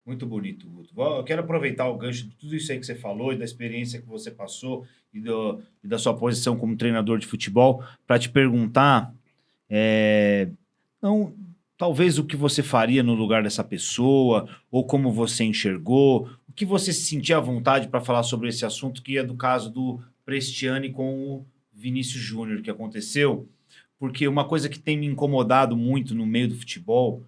Muito bonito, Guto. Eu quero aproveitar o gancho de tudo isso aí que você falou e da experiência que você passou e da sua posição como treinador de futebol para te perguntar, é, não, talvez o que você faria no lugar dessa pessoa ou como você enxergou, o que você se sentia à vontade para falar sobre esse assunto que é do caso do Prestiani com o Vinícius Júnior que aconteceu, porque uma coisa que tem me incomodado muito no meio do futebol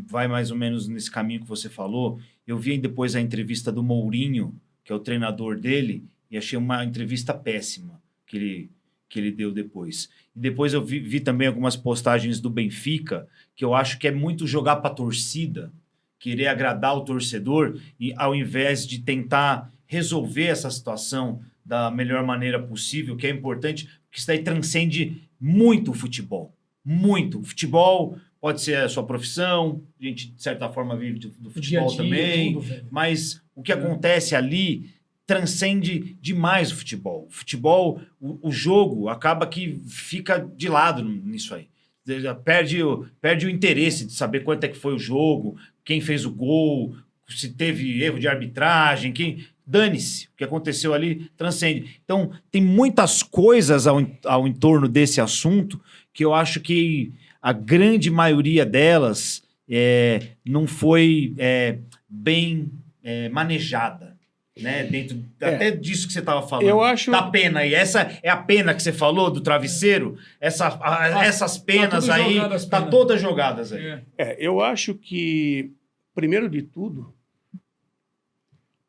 vai mais ou menos nesse caminho que você falou. Eu vi depois a entrevista do Mourinho, que é o treinador dele, e achei uma entrevista péssima que ele deu depois. E depois eu vi também algumas postagens do Benfica, que eu acho que é muito jogar para a torcida, querer agradar o torcedor, e ao invés de tentar resolver essa situação da melhor maneira possível, que é importante, porque isso daí transcende muito o futebol. Muito. O futebol pode ser a sua profissão, a gente, de certa forma, vive do O dia a futebol dia, também, tudo, velho. mas o que acontece ali transcende demais o futebol. O futebol, o jogo, acaba que fica de lado nisso aí. Perde o interesse de saber quanto é que foi o jogo, quem fez o gol, se teve erro de arbitragem, quem. Dane-se, o que aconteceu ali transcende. Então, tem muitas coisas ao entorno desse assunto que eu acho que a grande maioria delas não foi bem manejada, né? Dentro até disso que você estava Eu falando, acho. da pena. E essa é a pena que você falou do travesseiro? Essas penas tudo aí, jogado as tá penas. todas jogadas aí. Eu acho que, primeiro de tudo,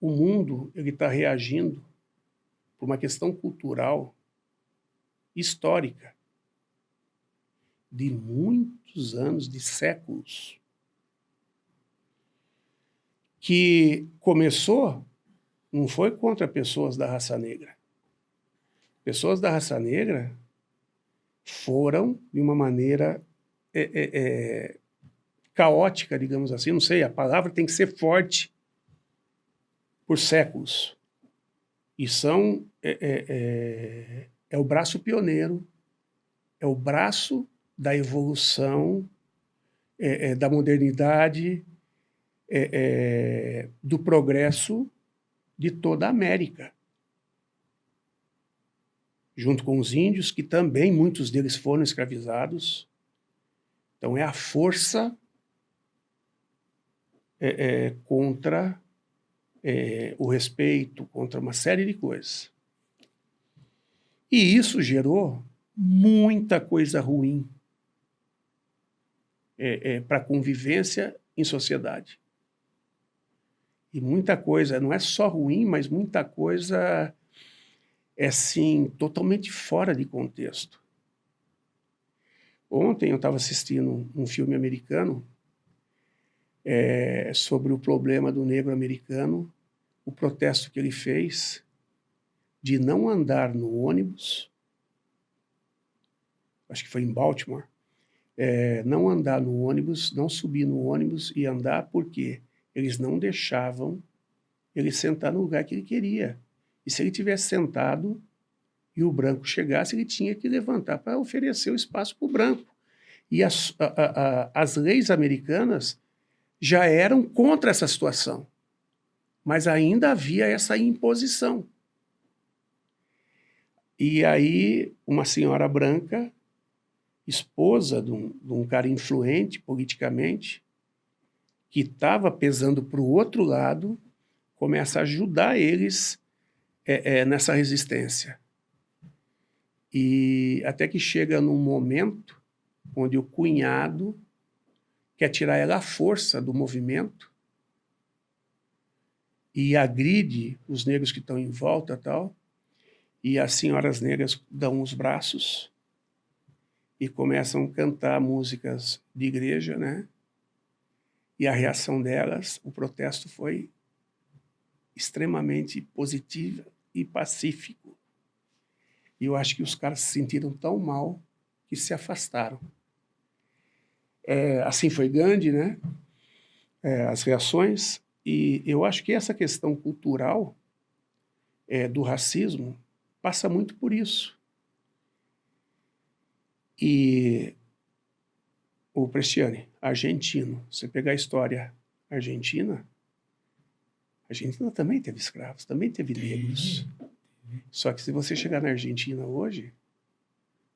o mundo ele está reagindo por uma questão cultural histórica de muitos anos, de séculos, que começou, não foi contra pessoas da raça negra. Pessoas da raça negra foram de uma maneira caótica, digamos assim, não sei, a palavra tem que ser forte, por séculos. E são o braço pioneiro, é o braço da evolução, da modernidade, do progresso de toda a América. Junto com os índios, que também muitos deles foram escravizados. Então é a força contra o respeito, contra uma série de coisas. E isso gerou muita coisa ruim para a convivência em sociedade. E muita coisa, não é só ruim, mas muita coisa assim, totalmente fora de contexto. Ontem eu estava assistindo um filme americano sobre o problema do negro americano, o protesto que ele fez de não andar no ônibus, acho que foi em Baltimore, não andar no ônibus, não subir no ônibus e andar porque eles não deixavam ele sentar no lugar que ele queria. E se ele tivesse sentado e o branco chegasse, ele tinha que levantar para oferecer o espaço para o branco. E as leis americanas já eram contra essa situação, mas ainda havia essa imposição. E aí, uma senhora branca, esposa de um cara influente politicamente, que estava pesando para o outro lado, começa a ajudar eles nessa resistência. E até que chega num momento onde o cunhado quer tirar ela à força do movimento e agride os negros que estão em volta, tal, e as senhoras negras dão os braços e começam a cantar músicas de igreja, né? E a reação delas, o protesto foi extremamente positivo e pacífico. E eu acho que os caras se sentiram tão mal que se afastaram. Assim foi Gandhi, né? As reações. E eu acho que essa questão cultural do racismo passa muito por isso. E o Prestiani, argentino, você pegar a história argentina, Argentina também teve escravos, também teve negros. Só que se você chegar na Argentina hoje,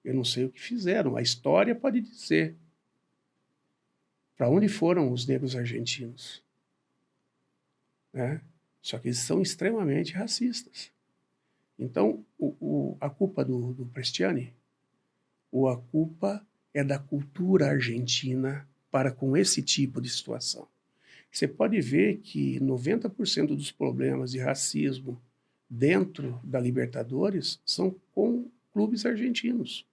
eu não sei o que fizeram. A história pode dizer. Para onde foram os negros argentinos? Né? Só que eles são extremamente racistas. Então, a culpa do Prestiani, ou a culpa é da cultura argentina para com esse tipo de situação. Você pode ver que 90% dos problemas de racismo dentro da Libertadores são com clubes argentinos.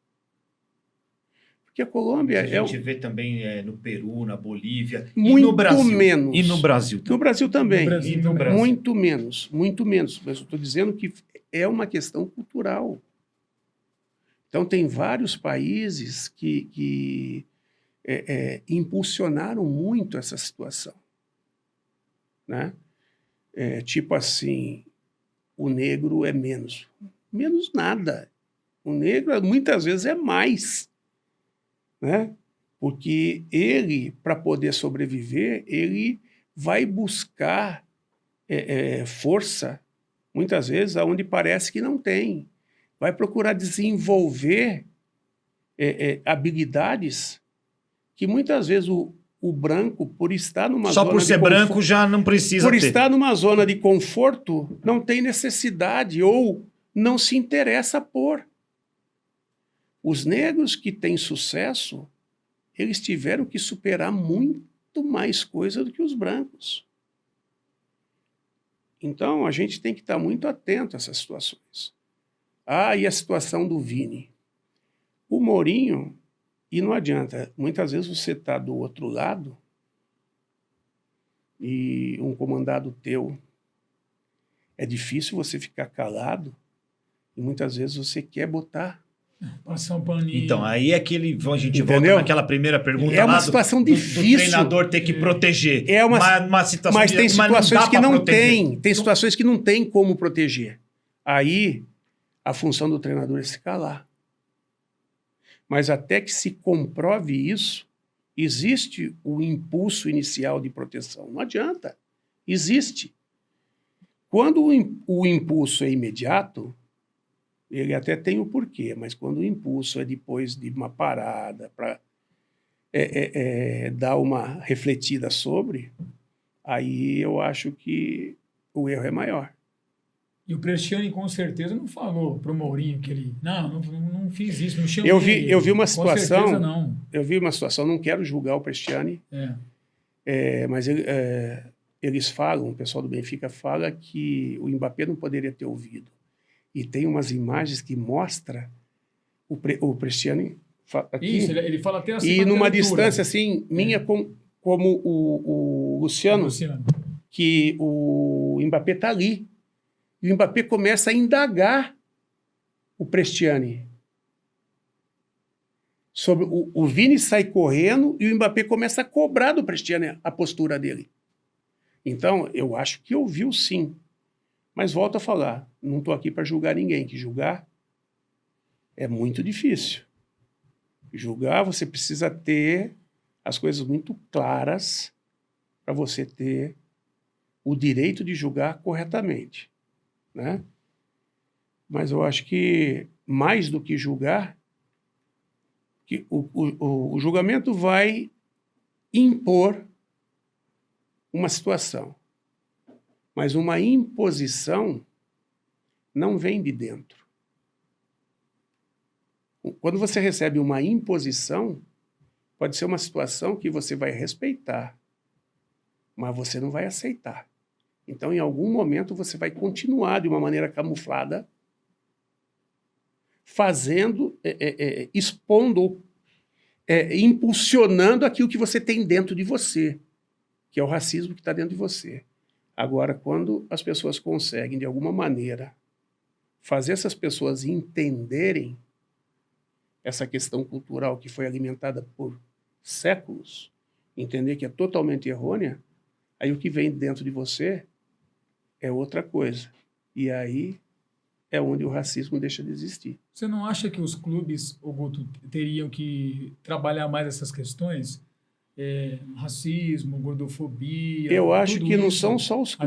Porque a Colômbia a gente vê também no Peru, na Bolívia, muito e no Brasil. Menos. E no Brasil também. No Brasil também. No Brasil, no Brasil. Muito menos, muito menos. Mas eu estou dizendo que é uma questão cultural. Então, tem vários países que impulsionaram muito essa situação. Né? Tipo assim, o negro é menos. Menos nada. O negro, muitas vezes, é mais. Né? Porque ele, para poder sobreviver, ele vai buscar força, muitas vezes, aonde parece que não tem. Vai procurar desenvolver habilidades que muitas vezes o branco, por estar numa Só zona por ser branco já não precisa por ter. estar numa zona de conforto, não tem necessidade ou não se interessa por. Os negros que têm sucesso, eles tiveram que superar muito mais coisa do que os brancos. Então, a gente tem que estar muito atento a essas situações. E a situação do Vini. O Mourinho, e não adianta, muitas vezes você está do outro lado e um comandado teu, é difícil você ficar calado e muitas vezes você quer botar. Passar um paninho. Então, aí é que a gente Entendeu? volta naquela primeira pergunta É uma lá situação do difícil. treinador ter que proteger. Uma situação mas tem situações que não tem. Tem Então, situações que não tem como proteger. Aí, a função do treinador é se calar. Mas até que se comprove isso, existe o impulso inicial de proteção. Não adianta. Existe. Quando o impulso é imediato, ele até tem o porquê, mas quando o impulso é depois de uma parada para dar uma refletida sobre, aí eu acho que o erro é maior. E o Prestiani com certeza não falou pro Mourinho que ele não fiz isso, não chamei Eu vi uma situação, com certeza não. Eu vi uma situação, não quero julgar o Prestiani, mas eles falam, o pessoal do Benfica fala que o Mbappé não poderia ter ouvido. E tem umas imagens que mostram o Prestiani aqui. Isso, ele fala até assim. E numa distância assim, minha como o Luciano, que o Mbappé está ali. E o Mbappé começa a indagar o Prestiani. Sobre o Vini sai correndo e o Mbappé começa a cobrar do Prestiani a postura dele. Então, eu acho que ouviu sim. Mas volto a falar, não estou aqui para julgar ninguém, que julgar é muito difícil. Julgar, você precisa ter as coisas muito claras para você ter o direito de julgar corretamente. Né? Mas eu acho que, mais do que julgar, que o julgamento vai impor uma situação. Mas uma imposição não vem de dentro. Quando você recebe uma imposição, pode ser uma situação que você vai respeitar, mas você não vai aceitar. Então, em algum momento, você vai continuar de uma maneira camuflada, fazendo, expondo, impulsionando aquilo que você tem dentro de você, que é o racismo que está dentro de você. Agora, quando as pessoas conseguem, de alguma maneira, fazer essas pessoas entenderem essa questão cultural que foi alimentada por séculos, entender que é totalmente errônea, aí o que vem dentro de você é outra coisa. E aí é onde o racismo deixa de existir. Você não acha que os clubes, Guto, teriam que trabalhar mais essas questões? Racismo, gordofobia... Eu acho que não são só os